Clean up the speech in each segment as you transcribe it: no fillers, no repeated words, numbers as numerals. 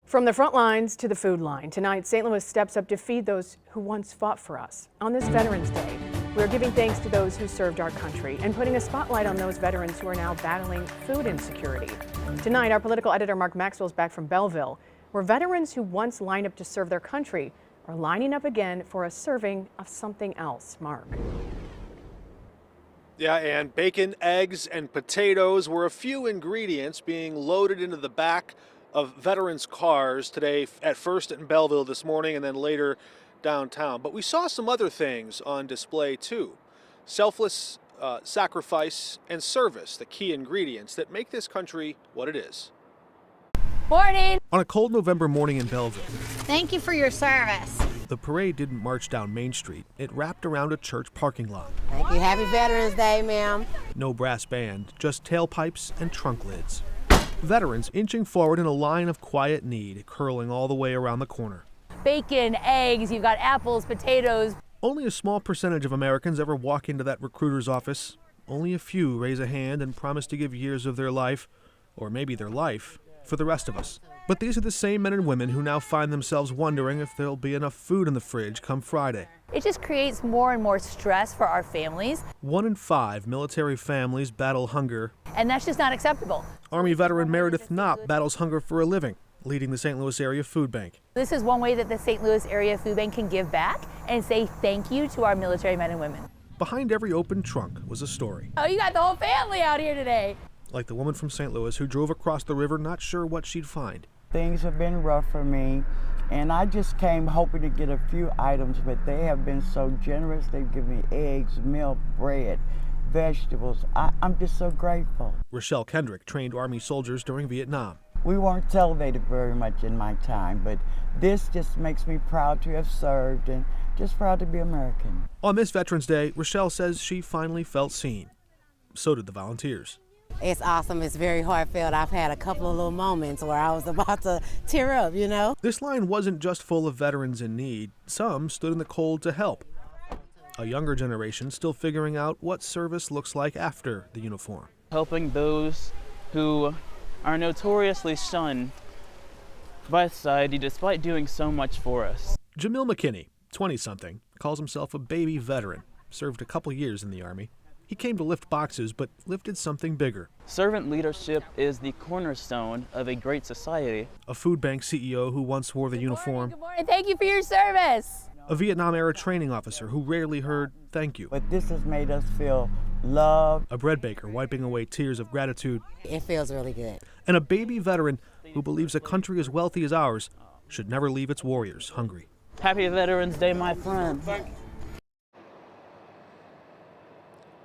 From the front lines to the food line, tonight St. Louis steps up to feed those who once fought for us. On this Veterans Day, we're giving thanks to those who served our country and putting a spotlight on those veterans who are now battling food insecurity. Tonight, our political editor Mark Maxwell is back from Belleville, where veterans who once lined up to serve their country are lining up again for a serving of something else. Mark. Yeah, and bacon, eggs, and potatoes were a few ingredients being loaded into the back of veterans' cars today, at first in Belleville this morning and then later downtown. But we saw some other things on display too. Selfless sacrifice and service, the key ingredients that make this country what it is. Morning! On a cold November morning in Belleville. Thank you for your service. The parade didn't march down Main Street. It wrapped around a church parking lot. Thank you. Happy Veterans Day, ma'am. No brass band, just tailpipes and trunk lids. Veterans inching forward in a line of quiet need, curling all the way around the corner. Bacon, eggs, you've got apples, potatoes. Only a small percentage of Americans ever walk into that recruiter's office. Only a few raise a hand and promise to give years of their life, or maybe their life, for the rest of us. But these are the same men and women who now find themselves wondering if there'll be enough food in the fridge come Friday. It just creates more and more stress for our families. 1 in 5 military families battle hunger. And that's just not acceptable. Army veteran Meredith Knopp battles hunger for a living, leading the St. Louis Area Food Bank. This is one way that the St. Louis Area Food Bank can give back and say thank you to our military men and women. Behind every open trunk was a story. Oh, you got the whole family out here today. Like the woman from St. Louis who drove across the river not sure what she'd find. Things have been rough for me, and I just came hoping to get a few items, but they have been so generous. They've given me eggs, milk, bread, vegetables. I'm just so grateful. Rochelle Kendrick trained Army soldiers during Vietnam. We weren't elevated very much in my time, but this just makes me proud to have served and just proud to be American. On this Veterans Day, Rochelle says she finally felt seen. So did the volunteers. It's awesome. It's very heartfelt. I've had a couple of little moments where I was about to tear up, you know. This line wasn't just full of veterans in need. Some stood in the cold to help. A younger generation still figuring out what service looks like after the uniform. Helping those who are notoriously shunned by society despite doing so much for us. Jamil McKinney, 20-something, calls himself a baby veteran, served a couple years in the Army. He came to lift boxes, but lifted something bigger. Servant leadership is the cornerstone of a great society. A food bank CEO who once wore the uniform. Good morning. Thank you for your service. A Vietnam-era training officer who rarely heard thank you. But this has made us feel loved. A bread baker wiping away tears of gratitude. It feels really good. And a baby veteran who believes a country as wealthy as ours should never leave its warriors hungry. Happy Veterans Day, my friend.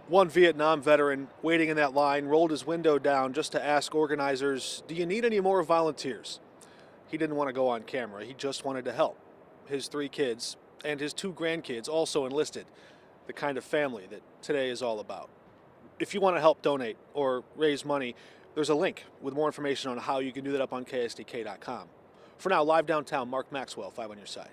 One Vietnam veteran waiting in that line rolled his window down just to ask organizers, "Do you need any more volunteers?" He didn't want to go on camera. He just wanted to help. His 3 kids and his 2 grandkids also enlisted, the kind of family that today is all about. If you want to help donate or raise money, there's a link with more information on how you can do that up on KSDK.com. For now, live downtown, Mark Maxwell, 5 on your side.